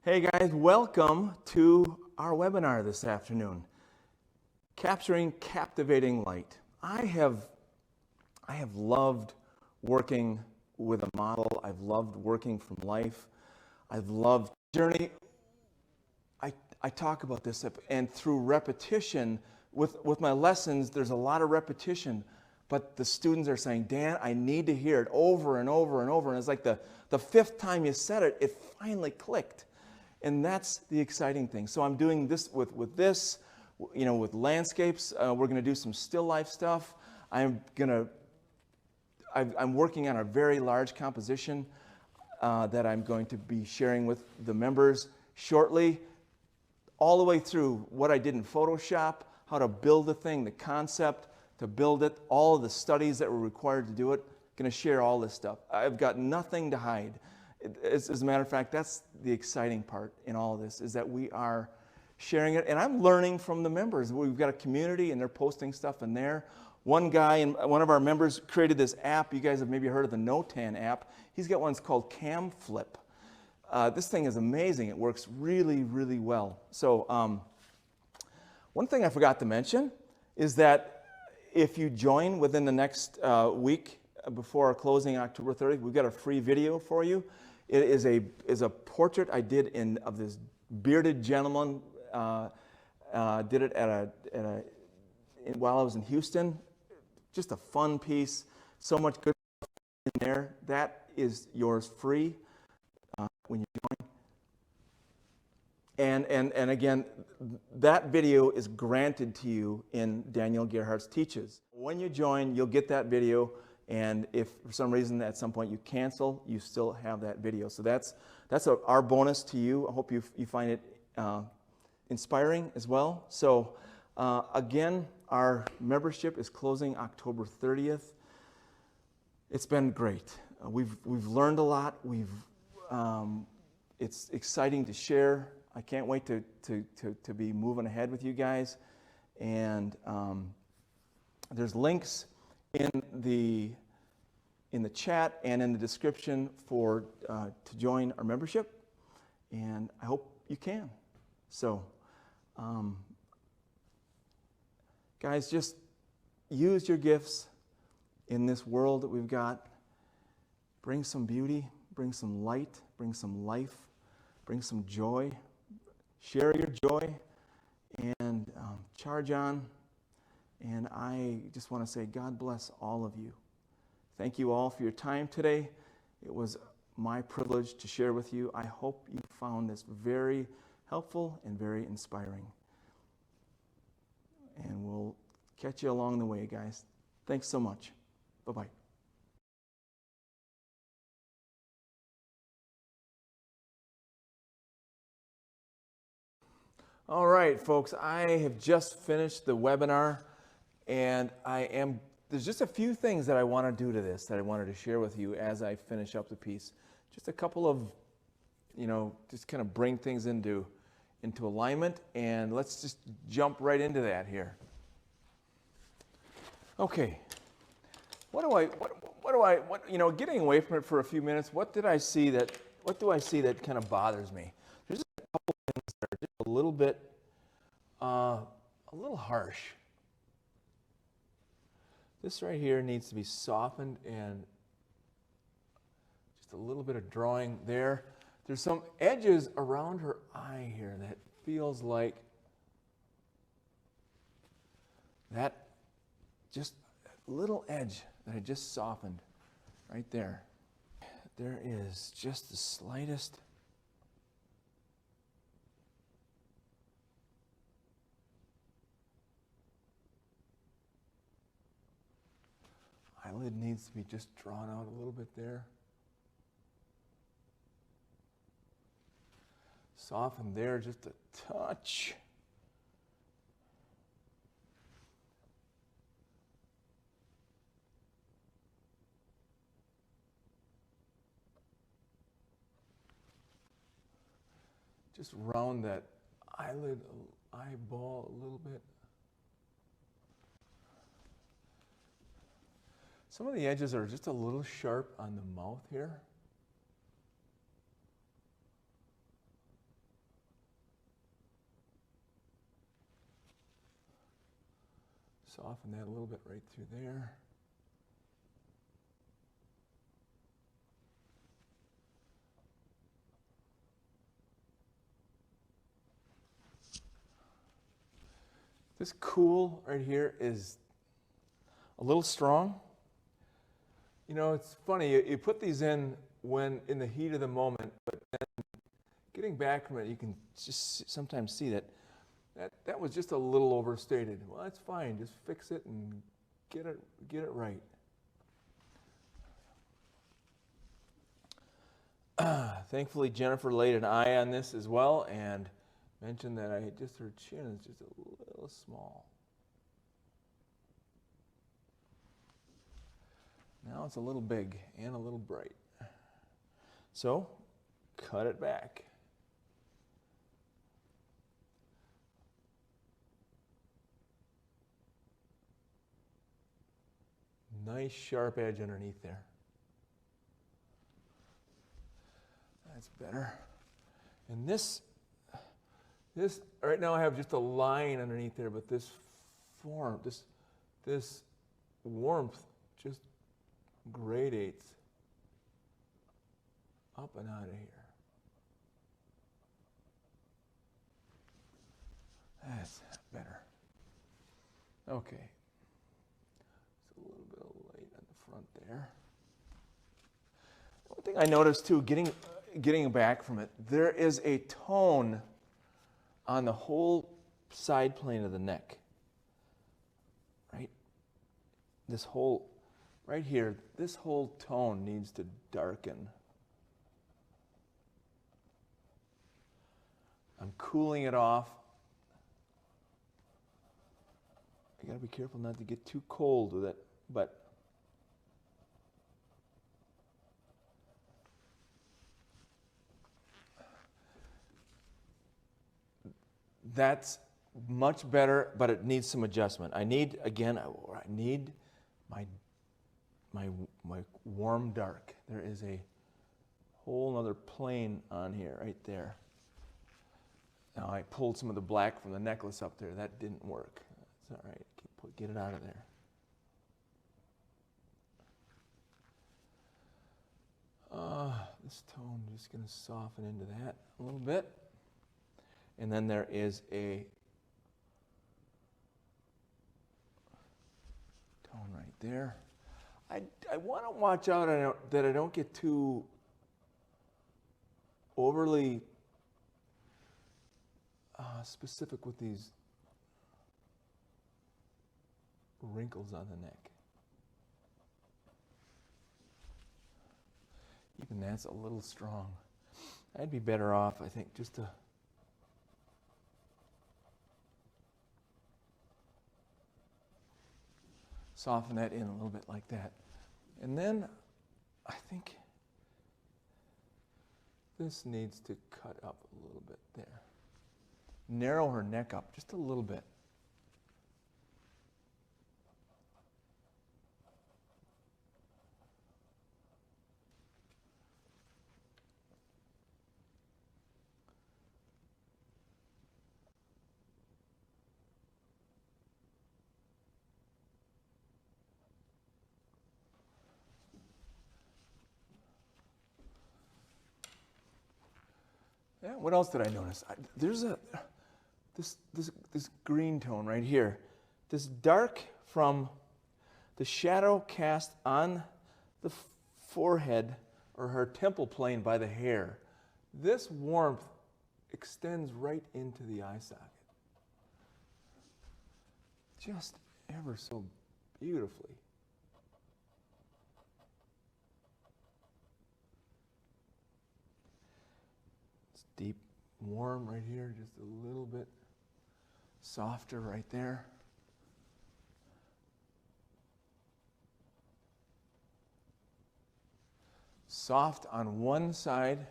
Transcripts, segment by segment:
Hey guys, welcome to our webinar this afternoon, Capturing Captivating Light. I have loved working with a model. I've loved working from life. I've loved journey. I talk about this, and through repetition, with my lessons, there's a lot of repetition, but the students are saying, Dan, I need to hear it over and over and over. And it's like the fifth time you said it, it finally clicked. And that's the exciting thing. So I'm doing this with this, with landscapes. We're going to do some still life stuff. I'm working on a very large composition that I'm going to be sharing with the members shortly, all the way through what I did in Photoshop, how to build the thing, the concept to build it, all of the studies that were required to do it. Going to share all this stuff. I've got nothing to hide. As a matter of fact, that's the exciting part in all of this, is that we are sharing it. And I'm learning from the members. We've got a community, and they're posting stuff in there. One guy, and one of our members, created this app. You guys have maybe heard of the Notan app. He's got one that's called Cam Flip. This thing is amazing. It works really, really well. So one thing I forgot to mention is that if you join within the next week before our closing October 30th, we've got a free video for you. It is a portrait I did of this bearded gentleman. Did it while I was in Houston. Just a fun piece. So much good stuff in there. That is yours free when you join. And again, that video is granted to you in Daniel Gerhartz Teaches. When you join, you'll get that video. And if for some reason at some point you cancel, you still have that video. So that's our bonus to you. I hope you find it inspiring as well. So again, our membership is closing October 30th. It's been great. We've learned a lot. It's exciting to share. I can't wait to be moving ahead with you guys. And there's links in the chat and in the description to join our membership, and I hope you can. So, guys, just use your gifts in this world that we've got. Bring some beauty, bring some light, bring some life, bring some joy. Share your joy, and charge on. And I just want to say, God bless all of you. Thank you all for your time today. It was my privilege to share with you. I hope you found this very helpful and very inspiring. And we'll catch you along the way, guys. Thanks so much. Bye-bye. All right, folks, I have just finished the webinar. And there's just a few things that I want to do to this that I wanted to share with you as I finish up the piece. Just a couple of, just kind of bring things into alignment, and let's just jump right into that here. Okay. Getting away from it for a few minutes, what do I see that kind of bothers me? There's just a couple of things that are just a little bit, a little harsh. This right here needs to be softened, and just a little bit of drawing there. There's some edges around her eye here that feels like that just little edge that I just softened right there. There is just the slightest eyelid needs to be just drawn out a little bit there. Soften there just a touch. Just round that eyeball a little bit. Some of the edges are just a little sharp on the mouth here. Soften that a little bit right through there. This cool right here is a little strong. You know, it's funny, you put these in when in the heat of the moment, but then getting back from it, you can just sometimes see that was just a little overstated. Well, that's fine, just fix it and get it right. Thankfully, Jennifer laid an eye on this as well and mentioned that her chin is just a little small. Now it's a little big and a little bright. So, cut it back. Nice sharp edge underneath there. That's better. And this right now I have just a line underneath there, but this form, this warmth just gradates up and out of here. That's better. Okay. It's a little bit of light on the front there. One thing I noticed too, getting back from it, there is a tone on the whole side plane of the neck. Right? This whole, right here, this whole tone needs to darken. I'm cooling it off. I gotta be careful not to get too cold with it, but that's much better, but it needs some adjustment. I need my warm dark. There is a whole other plane on here, right there. Now I pulled some of the black from the necklace up there. That didn't work. That's all right. Get it out of there. This tone, just going to soften into that a little bit. And then there is a tone right there. I want to watch out that I don't get too overly specific with these wrinkles on the neck. Even that's a little strong. I'd be better off, I think, just to soften that in a little bit like that. And then I think this needs to cut up a little bit there. Narrow her neck up just a little bit. Yeah, what else did I notice? There's this green tone right here. This dark from the shadow cast on the forehead or her temple plane by the hair. This warmth extends right into the eye socket. Just ever so beautifully. Deep, warm right here, just a little bit softer right there. Soft on one side.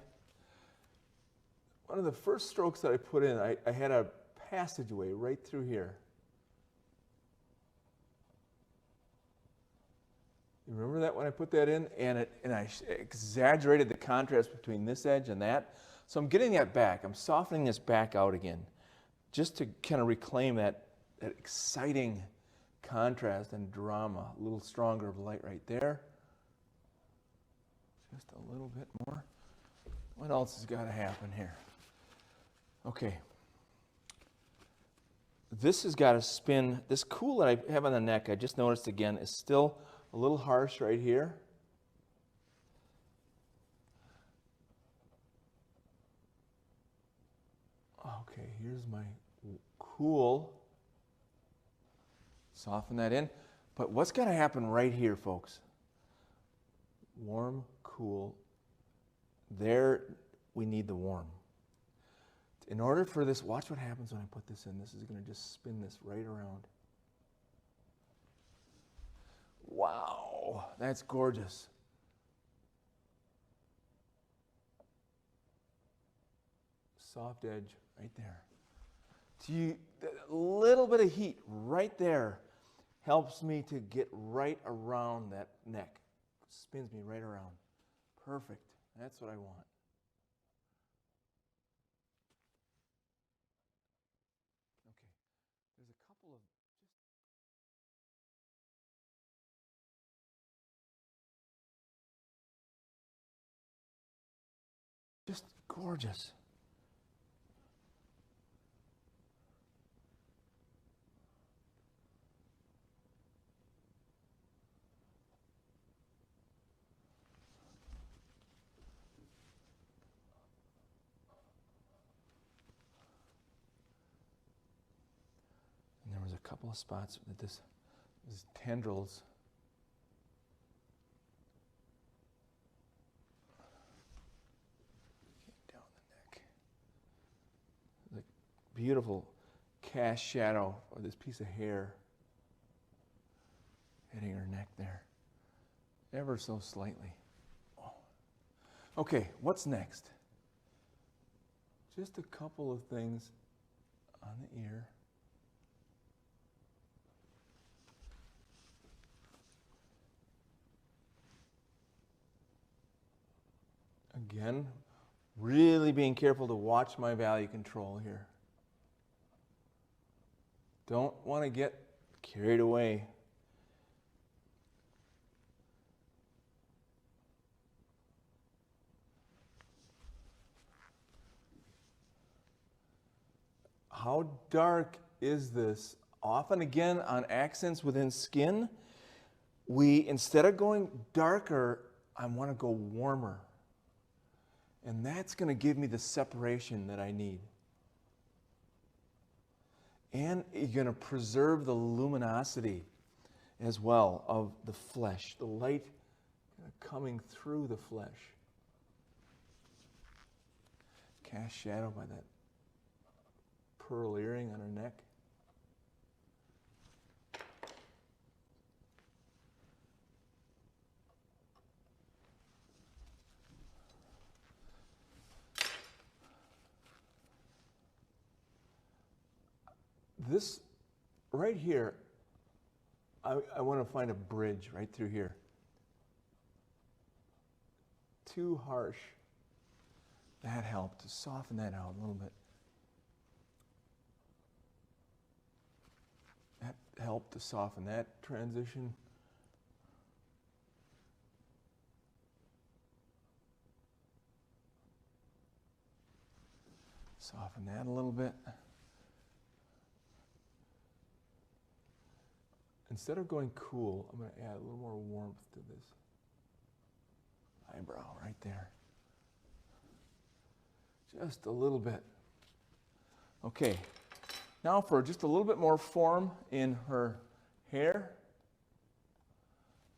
One of the first strokes that I put in, I had a passageway right through here. You remember that when I put that in? And I exaggerated the contrast between this edge and that. So I'm getting that back. I'm softening this back out again, just to kind of reclaim that exciting contrast and drama. A little stronger of light right there. Just a little bit more. What else has got to happen here? Okay. This has got to spin. This cool that I have on the neck, I just noticed again, is still a little harsh right here. Okay, here's my cool. Soften that in. But what's got to happen right here, folks? Warm, cool. There, we need the warm. In order for this, watch what happens when I put this in. This is going to just spin this right around. Wow, that's gorgeous. Soft edge right there. A little bit of heat right there helps me to get right around that neck. Spins me right around. Perfect. That's what I want. Okay. There's a couple of just gorgeous. A couple of spots that this tendrils down the neck. The beautiful cast shadow of this piece of hair hitting her neck there, ever so slightly. Oh. Okay, what's next? Just a couple of things on the ear. Again, really being careful to watch my value control here. Don't want to get carried away. How dark is this? Often, again, on accents within skin, instead of going darker, I want to go warmer. And that's going to give me the separation that I need. And you're going to preserve the luminosity as well of the flesh, the light coming through the flesh. Cast shadow by that pearl earring on her neck. This right here, I want to find a bridge right through here. Too harsh. That helped to soften that out a little bit. That helped to soften that transition. Soften that a little bit. Instead of going cool, I'm going to add a little more warmth to this eyebrow right there. Just a little bit. Okay, now for just a little bit more form in her hair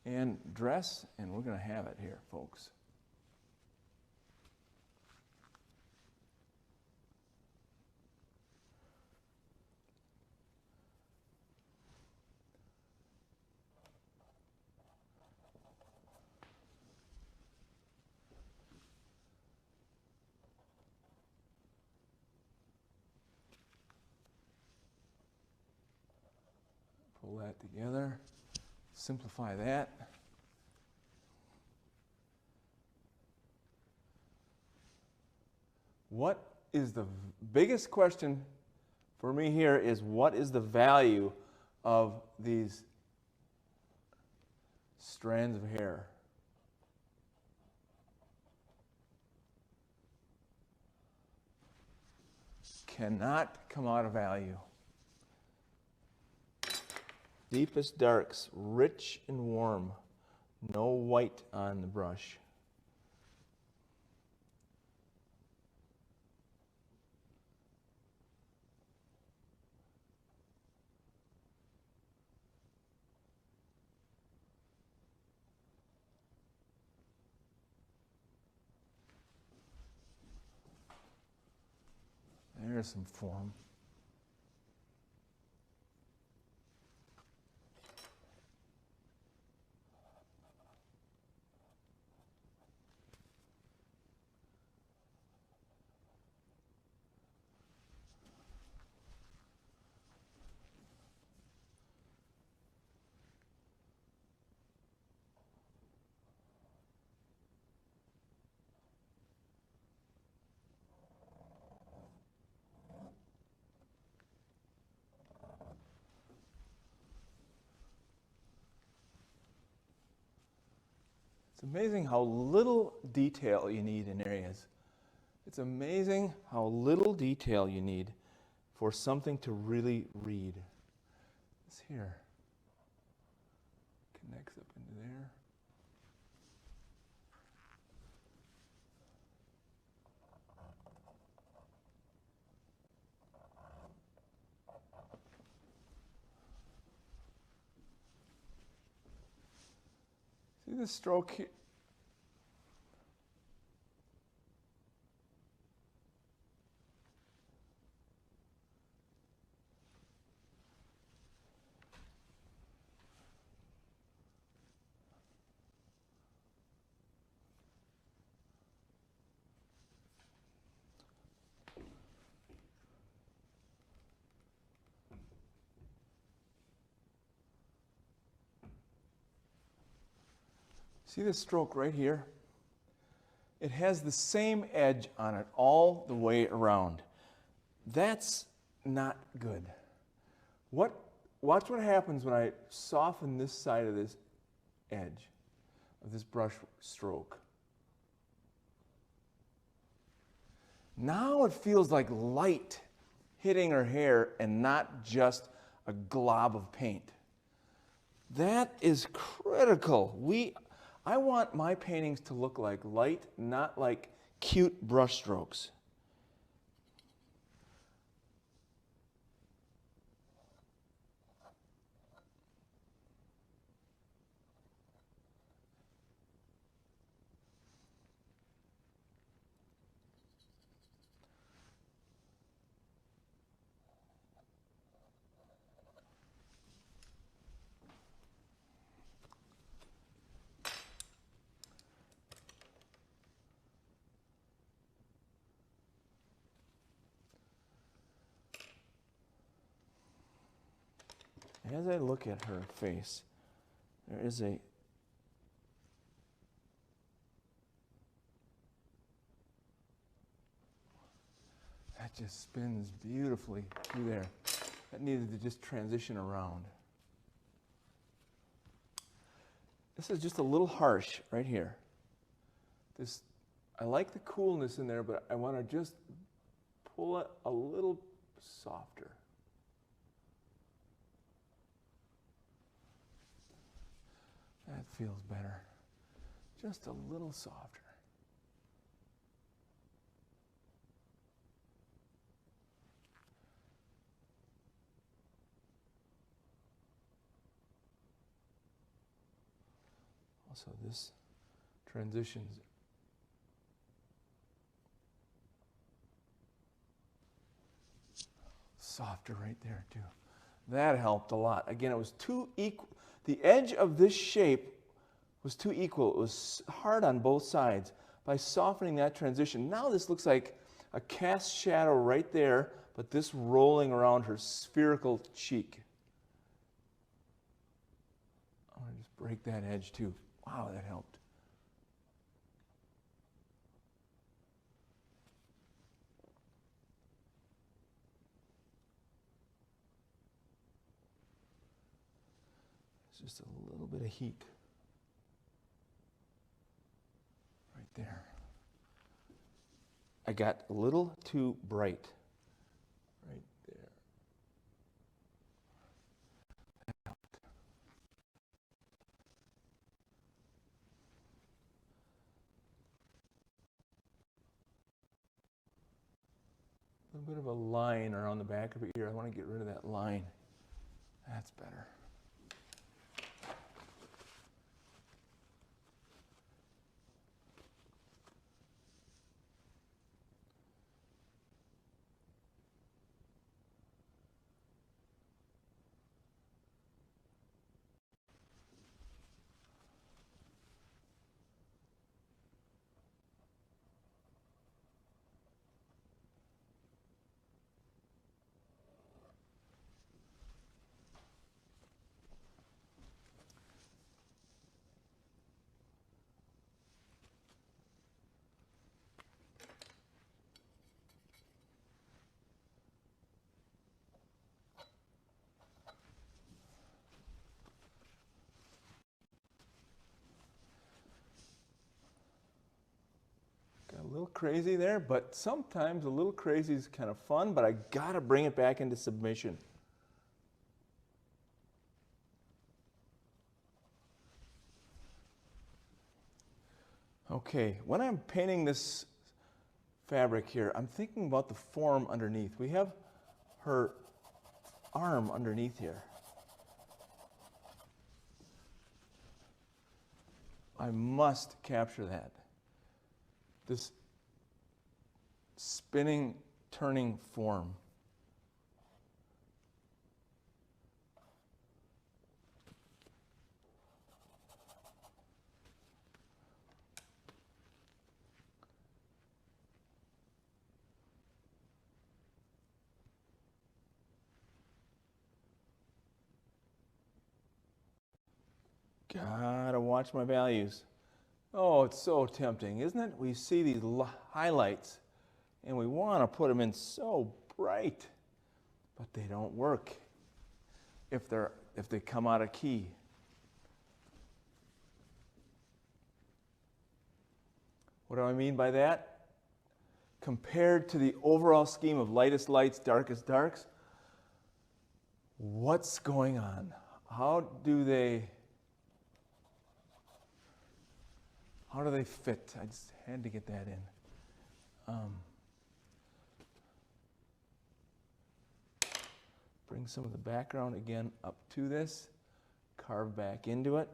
and dress, and we're going to have it here, folks. Pull that together, simplify that. What is the biggest question for me here is what is the value of these strands of hair. Cannot come out of value. Deepest darks, rich and warm. No white on the brush. There's some form. It's amazing how little detail you need in areas. It's amazing how little detail you need for something to really read. This here connects up into there. See the stroke here? See this stroke right here? It has the same edge on it all the way around. That's not good. Watch what happens when I soften this side of this edge of this brush stroke. Now it feels like light hitting her hair and not just a glob of paint. That is critical. I want my paintings to look like light, not like cute brush strokes. As I look at her face, there is that just spins beautifully through there. That needed to just transition around. This is just a little harsh right here. I like the coolness in there, but I want to just pull it a little softer. That feels better. Just a little softer. Also, this transitions. Softer right there, too. That helped a lot. Again, it was too equal. The edge of this shape was too equal. It was hard on both sides. By softening that transition, now this looks like a cast shadow right there, but this rolling around her spherical cheek. I'm going to just break that edge too. Wow, that helped. There's just a little bit of heat right there. I got a little too bright right there. A little bit of a line around the back of her ear. I want to get rid of that line. That's better. Got a little crazy there, but sometimes a little crazy is kind of fun, but I gotta bring it back into submission. Okay, when I'm painting this fabric here, I'm thinking about the form underneath. We have her arm underneath here. I must capture that. This spinning, turning form. Gotta watch my values. Oh, it's so tempting, isn't it? We see these highlights and we want to put them in so bright, but they don't work if they come out of key. What do I mean by that? Compared to the overall scheme of lightest lights, darkest darks, what's going on? How do they fit? I just had to get that in. Bring some of the background again up to this, carve back into it.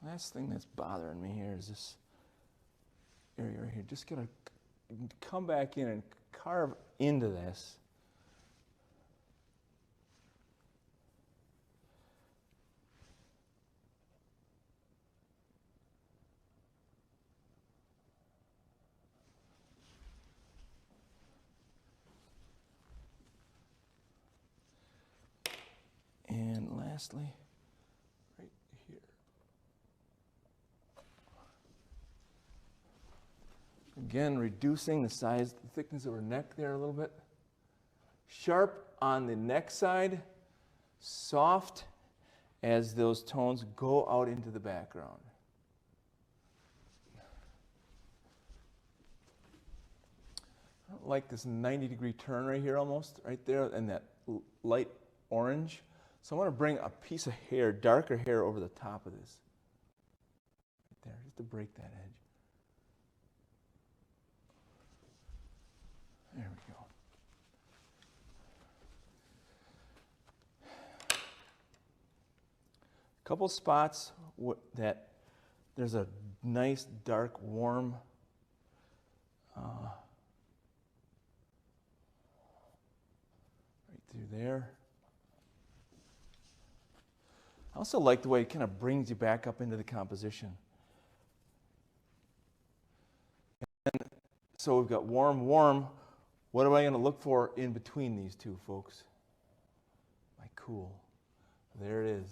Last thing that's bothering me here is this area right here. Just gonna come back in and carve into this. And lastly, right here. Again, reducing the size, the thickness of her neck there a little bit. Sharp on the neck side, soft as those tones go out into the background. I don't like this 90-degree turn right here almost, right there, and that light orange. So I want to bring a piece of hair, darker hair, over the top of this. Right there, just to break that edge. There we go. A couple spots that there's a nice, dark, warm Right through there. I also like the way it kind of brings you back up into the composition. And so we've got warm, warm. What am I going to look for in between these two, folks? My cool. There it is.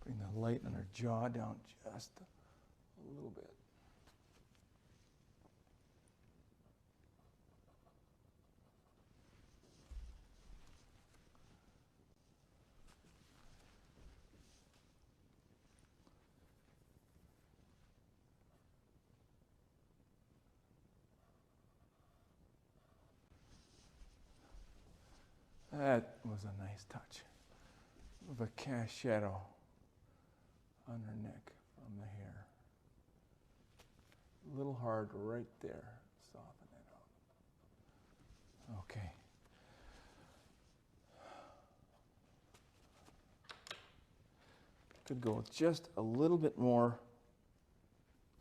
Bring the light on her jaw down just a little bit. That was a nice touch of a cast shadow on her neck from the hair. A little hard right there. Soften that out. Okay. Could go with just a little bit more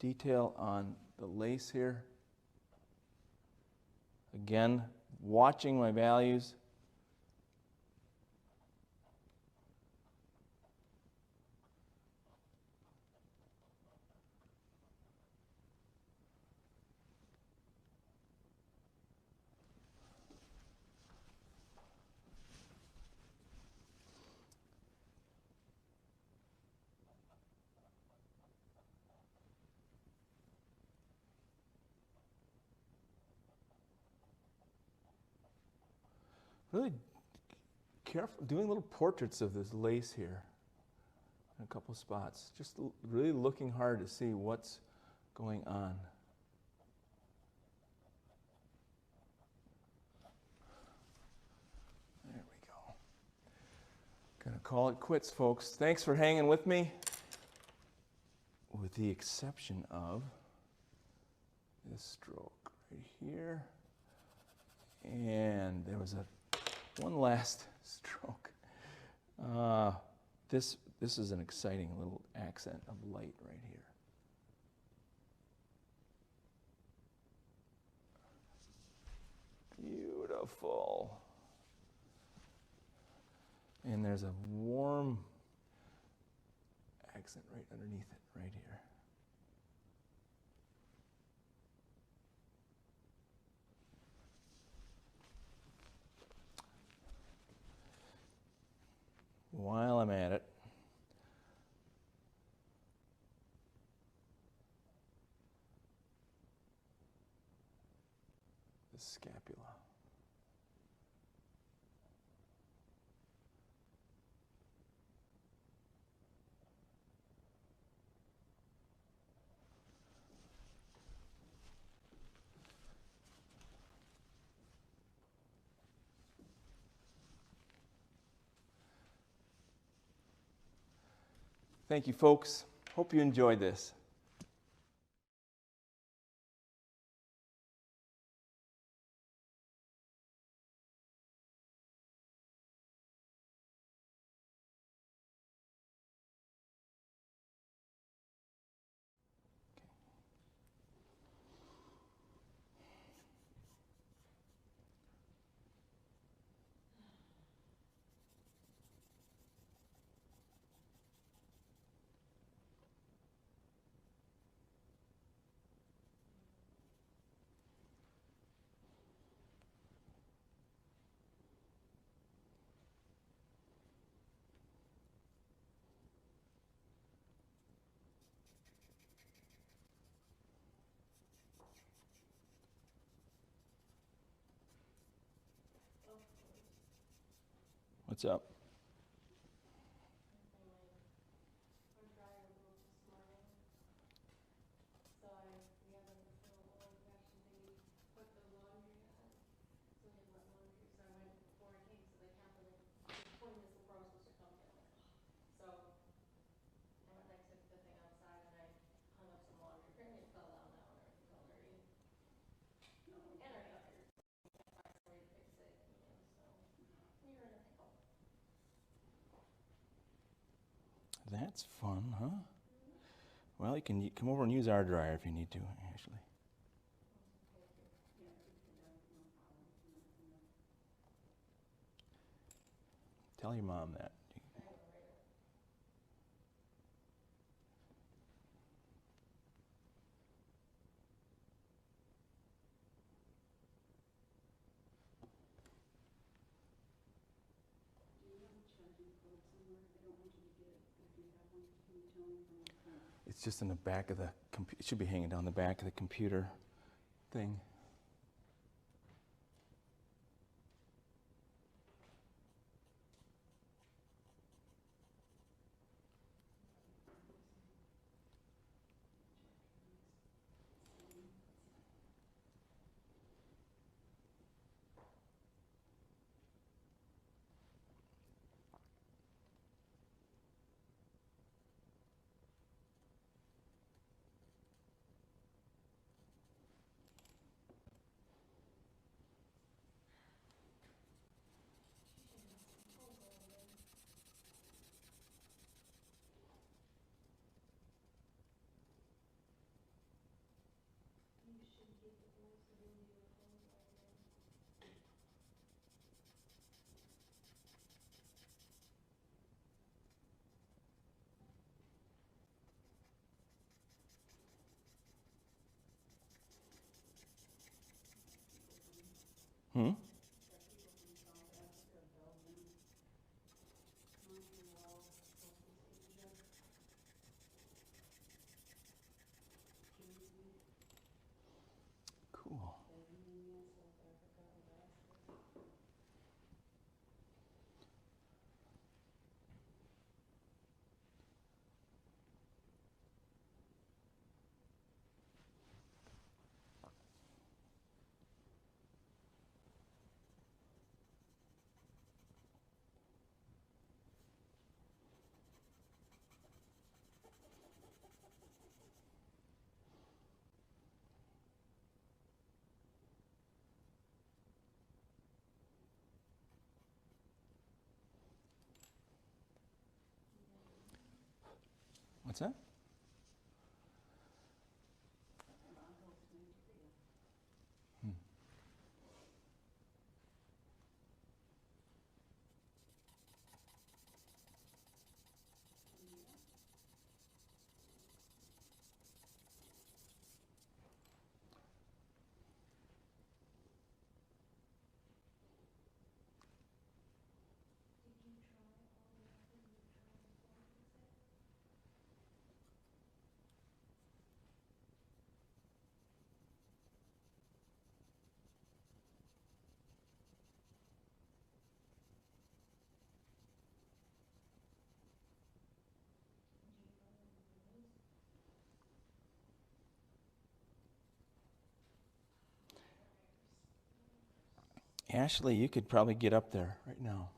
detail on the lace here. Again, watching my values. Really careful, doing little portraits of this lace here in a couple spots. Just really looking hard to see what's going on. There we go. Gonna call it quits, folks. Thanks for hanging with me, with the exception of this stroke right here. And there was one last stroke. This is an exciting little accent of light right here. Beautiful. And there's a warm accent right underneath it, right here. While I'm at it, the scapula. Thank you, folks. Hope you enjoyed this. What's up? That's fun, huh? Well, you can come over and use our dryer if you need to, Ashley. Tell your mom that. It's just in the back of the computer. It should be hanging down the back of the computer thing. Hmm? Cool. What's that? Hmm. Ashley, you could probably get up there right now.